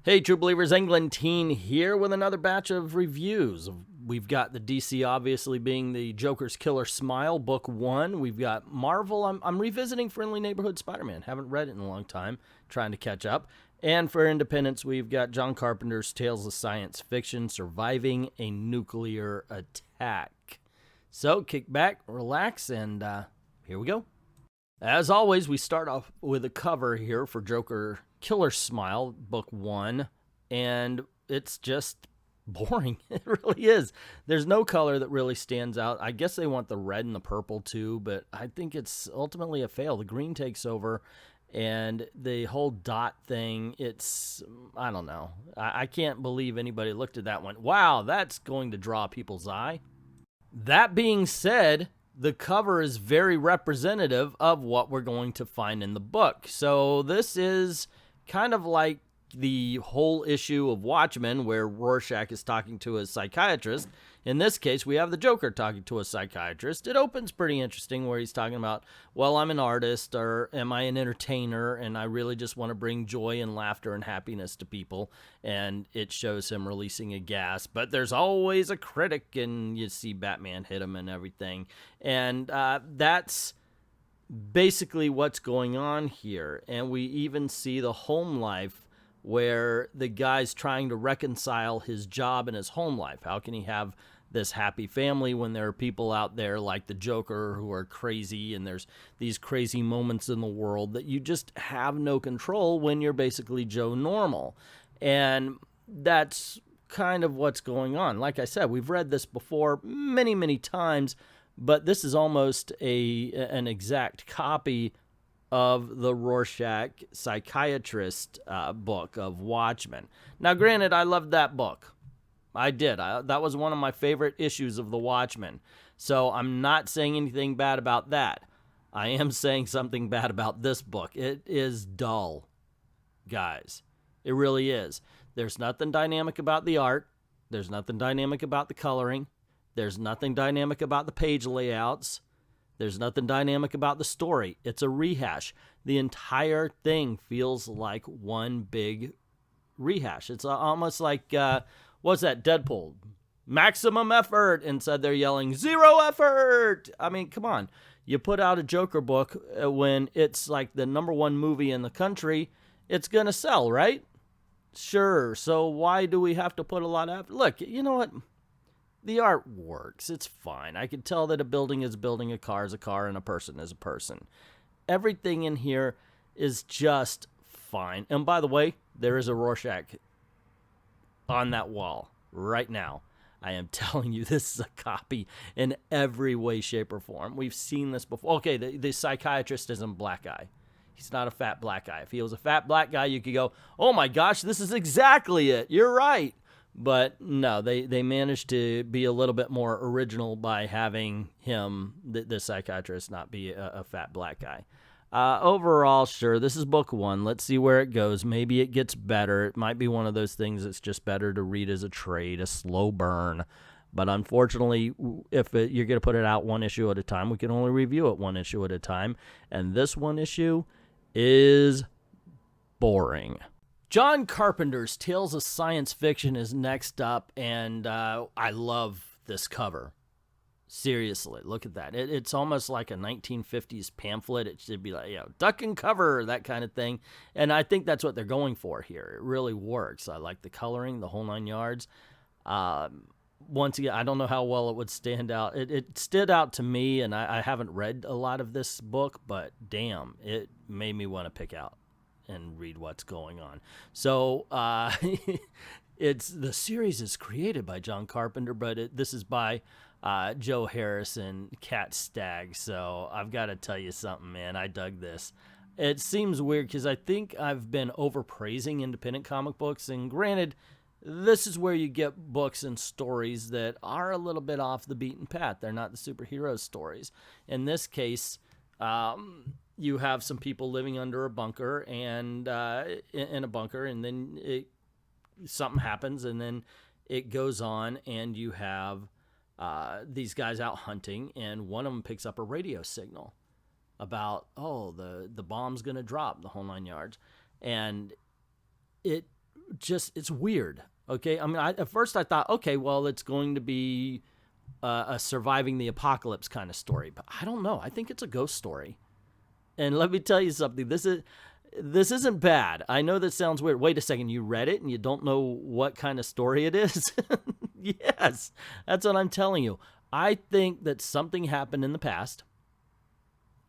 Hey, True Believers, Englentine here with another batch of reviews. We've got the DC obviously being the Joker's Killer Smile, Book 1. We've got Marvel. I'm revisiting Friendly Neighborhood Spider-Man. Haven't read it in a long time, trying to catch up. And for Independence, we've got John Carpenter's Tales of Science Fiction, Surviving a Nuclear Attack. So, kick back, relax, and here we go. As always, we start off with a cover here for Joker Killer Smile, Book 1, and it's just boring. It really is. There's no color that really stands out. I guess they want the red and the purple too, but I think it's ultimately a fail. The green takes over, and the whole dot thing, I don't know. I can't believe anybody looked at that and went, wow, that's going to draw people's eye. That being said, the cover is very representative of what we're going to find in the book. So this is kind of like the whole issue of Watchmen where Rorschach is talking to a psychiatrist. In this case, we have the Joker talking to a psychiatrist. It opens pretty interesting where he's talking about, well, I'm an artist, or am I an entertainer, and I really just want to bring joy and laughter and happiness to people. And it shows him releasing a gas, but there's always a critic, and you see Batman hit him and everything. And that's basically what's going on here. And we even see the home life where the guy's trying to reconcile his job and his home life. How can he have this happy family when there are people out there like the Joker who are crazy, and there's these crazy moments in the world that you just have no control when you're basically Joe Normal. And that's kind of what's going on. Like I said, we've read this before many, many times, but this is almost an exact copy of the Rorschach psychiatrist book of Watchmen. Now, granted, I loved that book. I did. That was one of my favorite issues of the Watchmen. So I'm not saying anything bad about that. I am saying something bad about this book. It is dull, guys. It really is. There's nothing dynamic about the art. There's nothing dynamic about the coloring. There's nothing dynamic about the page layouts. There's nothing dynamic about the story. It's a rehash. The entire thing feels like one big rehash. It's almost like, what's that, Deadpool? Maximum effort. Instead, they're yelling, zero effort. I mean, come on. You put out a Joker book when it's like the #1 movie in the country, it's going to sell, right? Sure. So why do we have to put a lot of effort? Look, you know what? The art works. It's fine. I can tell that a building is a building, a car is a car, and a person is a person. Everything in here is just fine. And by the way, there is a Rorschach on that wall right now. I am telling you, this is a copy in every way, shape, or form. We've seen this before. Okay, the psychiatrist isn't a black guy. He's not a fat black guy. If he was a fat black guy, you could go, oh my gosh, this is exactly it. You're right. But no, they managed to be a little bit more original by having him, the psychiatrist, not be a fat black guy. Overall, sure, this is book 1. Let's see where it goes. Maybe it gets better. It might be one of those things that's just better to read as a trade, a slow burn. But unfortunately, if you're going to put it out one issue at a time, we can only review it one issue at a time. And this one issue is boring. John Carpenter's Tales of Science Fiction is next up, and I love this cover. Seriously, look at that. It's almost like a 1950s pamphlet. It should be like, duck and cover, that kind of thing. And I think that's what they're going for here. It really works. I like the coloring, the whole 9 yards. Once again, I don't know how well it would stand out. It stood out to me, and I haven't read a lot of this book, but damn, it made me want to pick out and read what's going on. So the series is created by John Carpenter, but this is by Joe Harris and Kat Stagg. So I've got to tell you something, man. I dug this. It seems weird because I think I've been overpraising independent comic books, and granted, this is where you get books and stories that are a little bit off the beaten path. They're not the superhero stories. In this case, you have some people living under a bunker and in a bunker, and then something happens, and then it goes on, and you have these guys out hunting, and one of them picks up a radio signal about, the bomb's going to drop, the whole 9 yards. And it just, it's weird. Okay. I mean, at first I thought, okay, well, it's going to be a surviving the apocalypse kind of story, but I don't know. I think it's a ghost story. And let me tell you something. This isn't bad. I know that sounds weird. Wait a second. You read it and you don't know what kind of story it is? Yes, that's what I'm telling you. I think that something happened in the past,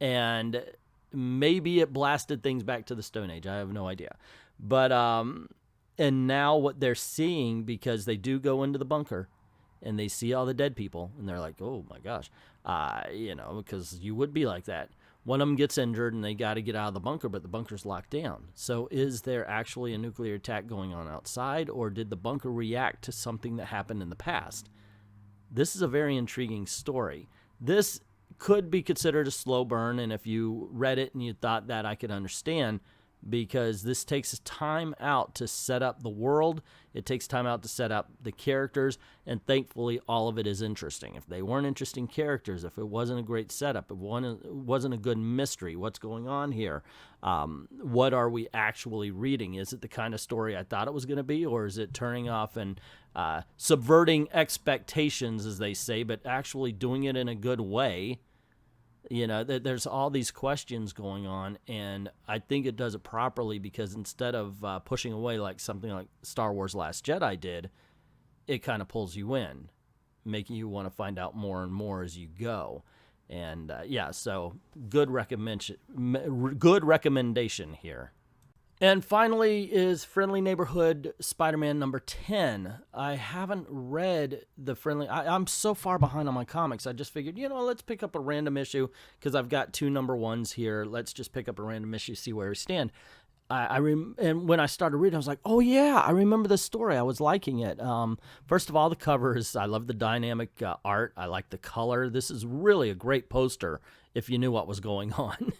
and maybe it blasted things back to the Stone Age. I have no idea. But, and now what they're seeing, because they do go into the bunker and they see all the dead people, and they're like, oh my gosh, you know, because you would be like that. One of them gets injured and they got to get out of the bunker, but the bunker's locked down. So is there actually a nuclear attack going on outside, or did the bunker react to something that happened in the past? This is a very intriguing story. This could be considered a slow burn, and if you read it and you thought that, I could understand, because this takes time out to set up the world. It takes time out to set up the characters, and thankfully all of it is interesting. If they weren't interesting characters, if it wasn't a great setup, if it wasn't a good mystery, what's going on here? What are we actually reading? Is it the kind of story I thought it was going to be, or is it turning off and subverting expectations, as they say, but actually doing it in a good way? You know, there's all these questions going on, and I think it does it properly, because instead of pushing away like something like Star Wars Last Jedi did, it kind of pulls you in, making you want to find out more and more as you go. And yeah, so good recommendation here. And finally is Friendly Neighborhood Spider-Man number 10. I haven't read the Friendly... I'm so far behind on my comics. I just figured, you know, let's pick up a random issue, because I've got 2 number 1s here. Let's just pick up a random issue, see where we stand. And when I started reading, I was like, oh yeah, I remember this story. I was liking it. First of all, the covers. I love the dynamic art. I like the color. This is really a great poster if you knew what was going on.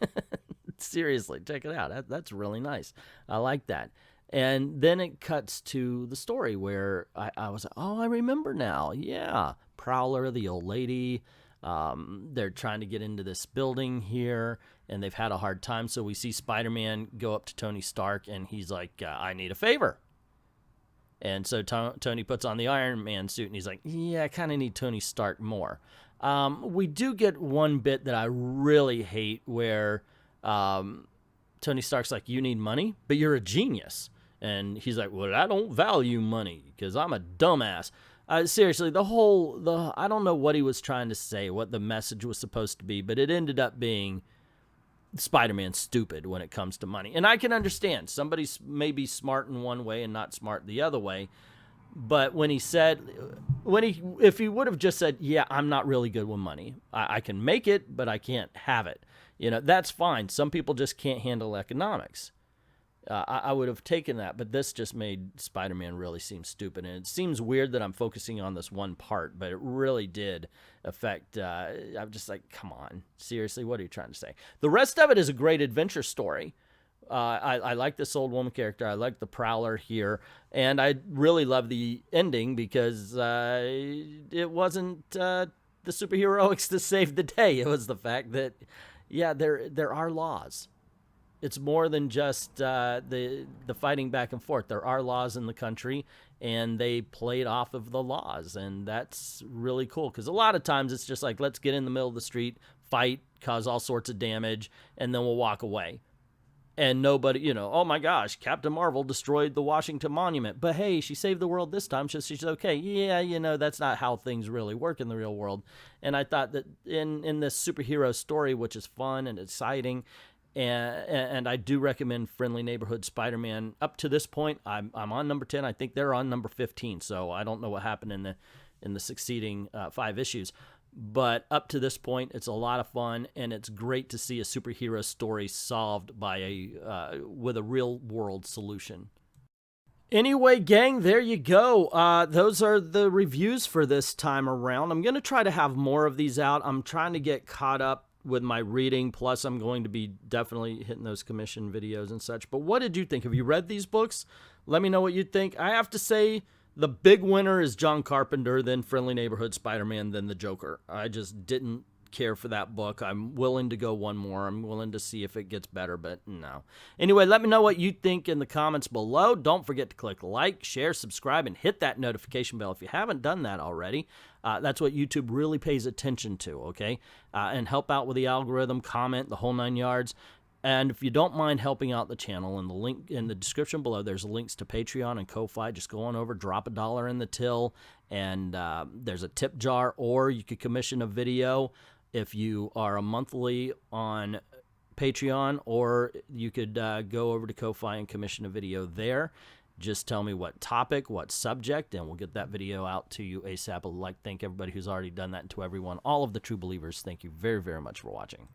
Seriously, check it out. That's really nice. I like that. And then it cuts to the story where I was like, oh, I remember now. Yeah, Prowler, the old lady. They're trying to get into this building here, and they've had a hard time. So we see Spider-Man go up to Tony Stark, and he's like, I need a favor. And so Tony puts on the Iron Man suit, and he's like, yeah, I kind of need Tony Stark more. We do get one bit that I really hate, where Tony Stark's like, you need money, but you're a genius. And he's like, well, I don't value money because I'm a dumbass. Seriously, I don't know what he was trying to say, what the message was supposed to be, but it ended up being Spider-Man's stupid when it comes to money. And I can understand somebody's maybe smart in one way and not smart the other way. But if he would have just said, yeah, I'm not really good with money. I can make it, but I can't have it. You know, that's fine. Some people just can't handle economics. I would have taken that, but this just made Spider-Man really seem stupid. And it seems weird that I'm focusing on this one part, but it really did affect, I'm just like, come on, seriously, what are you trying to say? The rest of it is a great adventure story. I like this old woman character. I like the Prowler here. And I really love the ending, because it wasn't the superheroics to save the day. It was the fact that, yeah, there are laws. It's more than just the fighting back and forth. There are laws in the country, and they played off of the laws, and that's really cool, because a lot of times it's just like, let's get in the middle of the street, fight, cause all sorts of damage, and then we'll walk away. And nobody, you know, oh my gosh, Captain Marvel destroyed the Washington Monument, but hey, she saved the world this time, so she's okay. Yeah, you know, that's not how things really work in the real world. And I thought that in this superhero story, which is fun and exciting, and I do recommend Friendly Neighborhood Spider-Man. Up to this point, I'm on number 10. I think they're on number 15, so I don't know what happened in the succeeding 5 issues. But up to this point, it's a lot of fun, and it's great to see a superhero story solved by with a real-world solution. Anyway, gang, there you go. Those are the reviews for this time around. I'm going to try to have more of these out. I'm trying to get caught up with my reading, plus I'm going to be definitely hitting those commission videos and such. But what did you think? Have you read these books? Let me know what you think. I have to say, the big winner is John Carpenter, then Friendly Neighborhood Spider-Man, then the Joker. I just didn't care for that book. I'm willing to go one more. I'm willing to see if it gets better, but no. Anyway, let me know what you think in the comments below. Don't forget to click like, share, subscribe, and hit that notification bell if you haven't done that already. That's what YouTube really pays attention to, okay? And help out with the algorithm, comment, the whole 9 yards. And if you don't mind helping out the channel, in the link in the description below, there's links to Patreon and Ko-Fi. Just go on over, drop $1 in the till, and there's a tip jar, or you could commission a video if you are a monthly on Patreon, or you could go over to Ko-Fi and commission a video there. Just tell me what topic, what subject, and we'll get that video out to you ASAP. I'd like to thank everybody who's already done that, and to everyone, all of the true believers, thank you very, very much for watching.